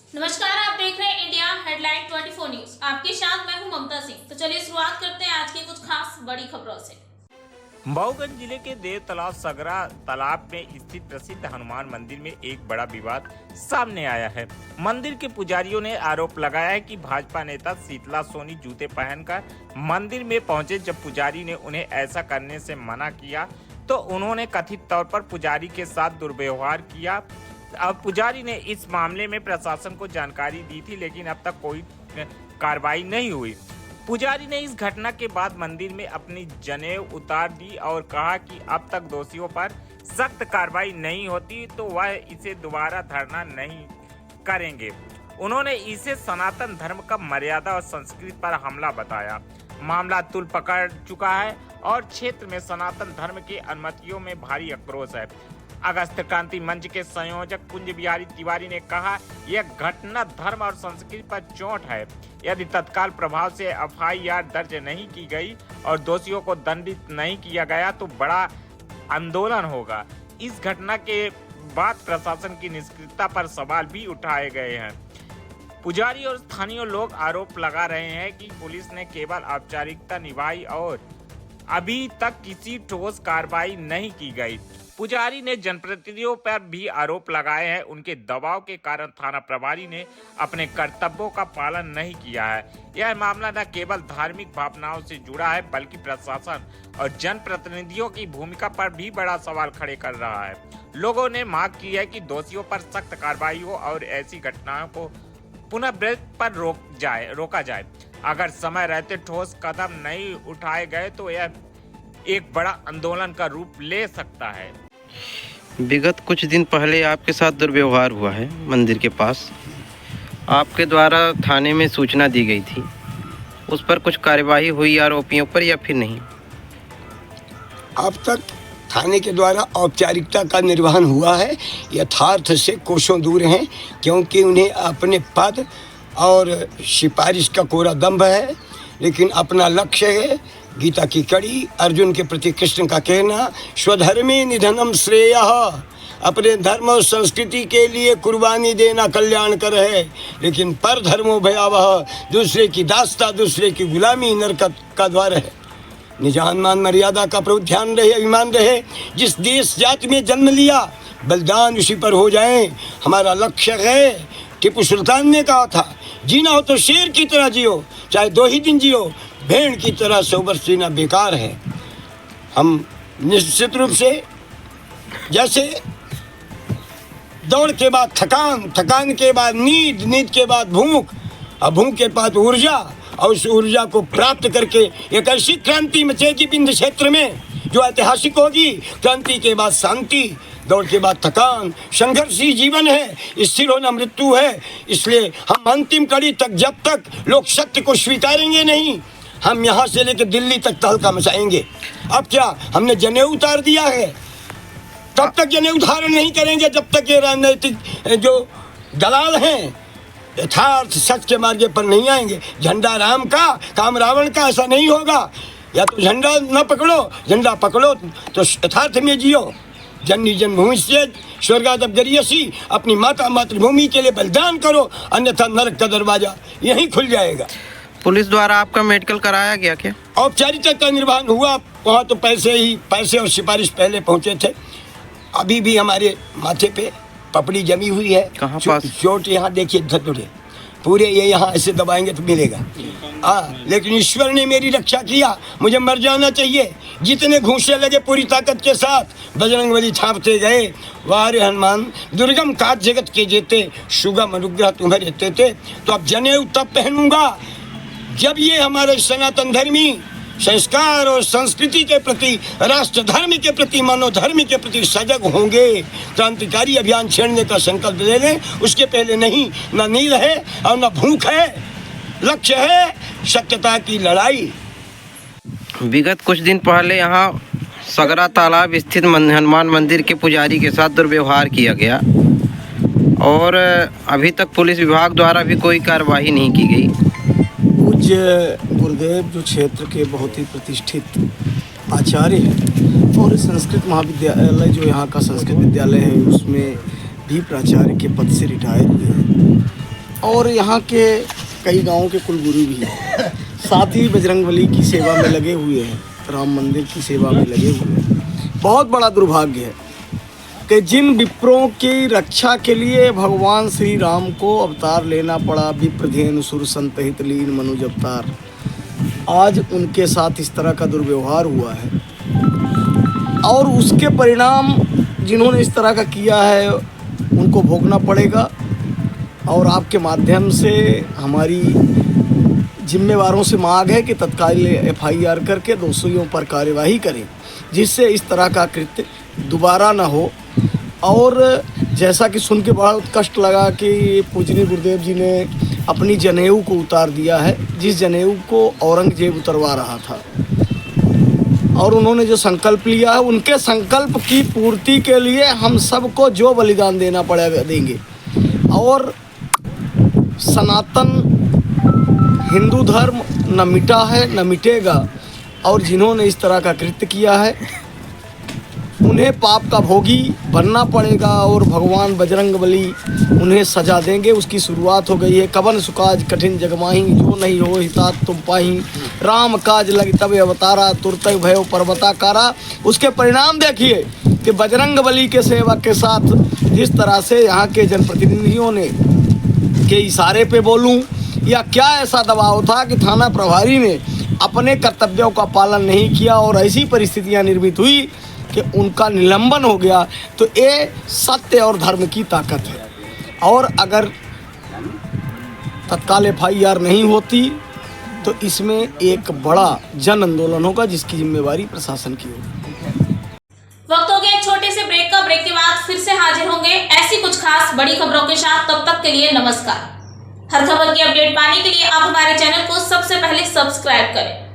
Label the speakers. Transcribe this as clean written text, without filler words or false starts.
Speaker 1: नमस्कार, आप देख रहे हैं इंडिया हेडलाइन 24 न्यूज। आपके साथ मैं हूं ममता सिंह। तो चलिए शुरुआत करते हैं आज की कुछ खास बड़ी खबरों से।
Speaker 2: मऊगंज जिले के देव तालाब सगरा तालाब में स्थित प्रसिद्ध हनुमान मंदिर में एक बड़ा विवाद सामने आया है। मंदिर के पुजारियों ने आरोप लगाया है कि भाजपा नेता शीतला सोनी जूते पहनकर मंदिर में पहुंचे। जब पुजारी ने उन्हें ऐसा करने से मना किया तो उन्होंने कथित तौर पर पुजारी के साथ दुर्व्यवहार किया। अब पुजारी ने इस मामले में प्रशासन को जानकारी दी थी, लेकिन अब तक कोई कार्रवाई नहीं हुई। पुजारी ने इस घटना के बाद मंदिर में अपनी जनेऊ उतार दी और कहा कि अब तक दोषियों पर सख्त कार्रवाई नहीं होती तो वह इसे दोबारा धरना नहीं करेंगे। उन्होंने इसे सनातन धर्म का मर्यादा और संस्कृति पर हमला बताया। मामला तूल पकड़ चुका है और क्षेत्र में सनातन धर्म की अनुमतियों में भारी आक्रोश है। अगस्त क्रांति मंच के संयोजक कुंज बिहारी तिवारी ने कहा, यह घटना धर्म और संस्कृति पर चोट है। यदि तत्काल प्रभाव से एफआईआर दर्ज नहीं की गई और दोषियों को दंडित नहीं किया गया तो बड़ा आंदोलन होगा। इस घटना के बाद प्रशासन की निष्क्रियता पर सवाल भी उठाए गए हैं। पुजारी और स्थानीय लोग आरोप लगा रहे हैं कि पुलिस ने केवल औपचारिकता निभाई और अभी तक किसी ठोस कार्रवाई नहीं की गई। पुजारी ने जनप्रतिनिधियों पर भी आरोप लगाए हैं। उनके दबाव के कारण थाना प्रभारी ने अपने कर्तव्यों का पालन नहीं किया है। यह मामला न केवल धार्मिक भावनाओं से जुड़ा है बल्कि प्रशासन और जनप्रतिनिधियों की भूमिका पर भी बड़ा सवाल खड़े कर रहा है। लोगों ने मांग की है कि दोषियों पर सख्त कार्रवाई हो और ऐसी घटनाओं को पुनरावृत्ति पर रोका जाए। अगर समय रहते ठोस कदम नहीं उठाए गए तो यह एक बड़ा आंदोलन का रूप ले सकता है।
Speaker 3: विगत कुछ दिन पहले आपके साथ दुर्व्यवहार हुआ है मंदिर के पास। आपके द्वारा थाने में सूचना दी गई थी, उस पर कुछ कार्यवाही हुई आरोपियों पर या फिर नहीं?
Speaker 4: अब तक थाने के द्वारा औपचारिकता का निर्वहन हुआ है, यथार्थ से कोसों दूर हैं, क्योंकि उन्हें अपने पद और सिफारिश का कोरा दंभ है, लेकिन अपना लक्ष्य है। गीता की कड़ी, अर्जुन के प्रति कृष्ण का कहना, स्वधर्मे निधनम श्रेयः, अपने धर्म और संस्कृति के लिए कुर्बानी देना कल्याणकर है। लेकिन पर धर्मो भयावह, दूसरे की दास्ता, दूसरे की गुलामी नरक का द्वार है। निजान मान मर्यादा का प्रभु ध्यान रहे, अभिमान रहे। जिस देश जाति में जन्म लिया बलिदान उसी पर हो जाए, हमारा लक्ष्य है। टीपू सुल्तान ने कहा था, जीना हो तो शेर की तरह जियो, चाहे 2 ही दिन जियो, भेड़ की तरह 100 वर्ष जीना बेकार है। हम निश्चित रूप से, जैसे दौड़ के बाद थकान, थकान के बाद नींद, नींद के बाद भूख, और भूख के बाद ऊर्जा, और उस ऊर्जा को प्राप्त करके एक ऐसी क्रांति मचेगी विंध्य क्षेत्र में जो ऐतिहासिक होगी। क्रांति के बाद शांति, दौड़ के बाद थकान, संघर्ष ही जीवन है, स्थिर होना मृत्यु है। इसलिए हम अंतिम कड़ी तक, जब तक लोग सत्य को स्वीकारेंगे नहीं, हम यहाँ से लेकर दिल्ली तक तहलका मचाएंगे। अब क्या, हमने जनेऊ उतार दिया है, तब तक जनेऊ धारण नहीं करेंगे जब तक ये राजनीतिक जो दलाल हैं यथार्थ सच के मार्ग पर नहीं आएंगे। झंडा राम का, काम रावण का, ऐसा नहीं होगा। या तो झंडा न पकड़ो, झंडा पकड़ो तो यथार्थ में जियो। जननी जन्मभूमि से स्वर्गादप गरियसी, अपनी माता मातृभूमि के लिए बलिदान करो, अन्यथा नरक का दरवाजा यहीं खुल जाएगा।
Speaker 3: पुलिस द्वारा आपका मेडिकल कराया गया क्या?
Speaker 4: औपचारिकता का निर्वहन हुआ। वहाँ तो पैसे और सिफारिश पहले पहुँचे थे। अभी भी हमारे माथे पे पपड़ी जमी हुई है।
Speaker 3: कहाँ पास?
Speaker 4: चोट यहाँ देखिए, धतुरे पूरे, ये यहाँ ऐसे दबाएंगे तो मिलेगा। लेकिन ईश्वर ने मेरी रक्षा किया, मुझे मर जाना चाहिए। जितने घूंसे लगे पूरी ताकत के साथ बजरंगबली छापते गए। वारे हनुमान, दुर्गम काज जगत के जेते, सुगम अनुग्रह तुम्हें रहते थे। तो अब जनेऊ तब पहनूंगा जब ये हमारे सनातन धर्मी संस्कार और संस्कृति के प्रति, राष्ट्र धर्म के प्रति, मनोधर्म के प्रति सजग होंगे। क्रांतिकारी अभियान छेड़ने का संकल्प ले लें, उसके पहले नहीं। न नींद है और न भूख है, लक्ष्य है सत्यता की लड़ाई।
Speaker 3: विगत कुछ दिन पहले यहाँ सगरा तालाब स्थित हनुमान मंदिर के पुजारी के साथ दुर्व्यवहार किया गया और अभी तक पुलिस विभाग द्वारा भी कोई कार्रवाई नहीं की गई।
Speaker 5: पूज्य गुरुदेव जो क्षेत्र के बहुत ही प्रतिष्ठित आचार्य हैं और संस्कृत महाविद्यालय जो यहाँ का संस्कृत विद्यालय है उसमें भी प्राचार्य के पद से रिटायर हुए हैं। और यहाँ के कई गांवों के कुलगुरु भी हैं। साथ ही बजरंगबली की सेवा में लगे हुए हैं, राम मंदिर की सेवा में लगे हुए हैं। बहुत बड़ा दुर्भाग्य है कि जिन विप्रों की रक्षा के लिए भगवान श्री राम को अवतार लेना पड़ा, विप्रधेनु सुर संत हित लीन मनुज अवतार, आज उनके साथ इस तरह का दुर्व्यवहार हुआ है और उसके परिणाम जिन्होंने इस तरह का किया है उनको भोगना पड़ेगा। और आपके माध्यम से हमारी जिम्मेवारों से मांग है कि तत्काल FIR करके दोषियों पर कार्यवाही करें, जिससे इस तरह का कृत्य दोबारा न हो। और जैसा कि सुन के बहुत कष्ट लगा कि पूजनीय गुरुदेव जी ने अपनी जनेऊ को उतार दिया है, जिस जनेऊ को औरंगजेब उतरवा रहा था, और उन्होंने जो संकल्प लिया है उनके संकल्प की पूर्ति के लिए हम सबको जो बलिदान देना पड़ेगा देंगे। और सनातन हिंदू धर्म न मिटा है न मिटेगा, और जिन्होंने इस तरह का कृत्य किया है उन्हें पाप का भोगी बनना पड़ेगा और भगवान बजरंगबली उन्हें सजा देंगे। उसकी शुरुआत हो गई है। कवन सुकाज कठिन जगमाही, जो नहीं हो हितात तुम पाही, राम काज लग तब अवतारा, तुरत भयो पर्वताकारा। उसके परिणाम देखिए कि बजरंगबली के सेवक के साथ जिस तरह से यहाँ के जनप्रतिनिधियों ने के इशारे पे बोलूं या क्या ऐसा दबाव था कि थाना प्रभारी ने अपने कर्तव्यों का पालन नहीं किया और ऐसी परिस्थितियां निर्मित हुई कि उनका निलंबन हो गया। तो ये सत्य और धर्म की ताकत है। और अगर तत्काल FIR नहीं होती तो इसमें एक बड़ा जन आंदोलन होगा, जिसकी जिम्मेवारी प्रशासन की होगी।
Speaker 1: वक्त हो गया एक छोटे से ब्रेक का। ब्रेक के बाद फिर से हाजिर होंगे ऐसी कुछ खास बड़ी खबरों के साथ। तब तक के लिए नमस्कार। हर खबर की अपडेट पाने के लिए आप हमारे चैनल को सबसे पहले सब्सक्राइब करें।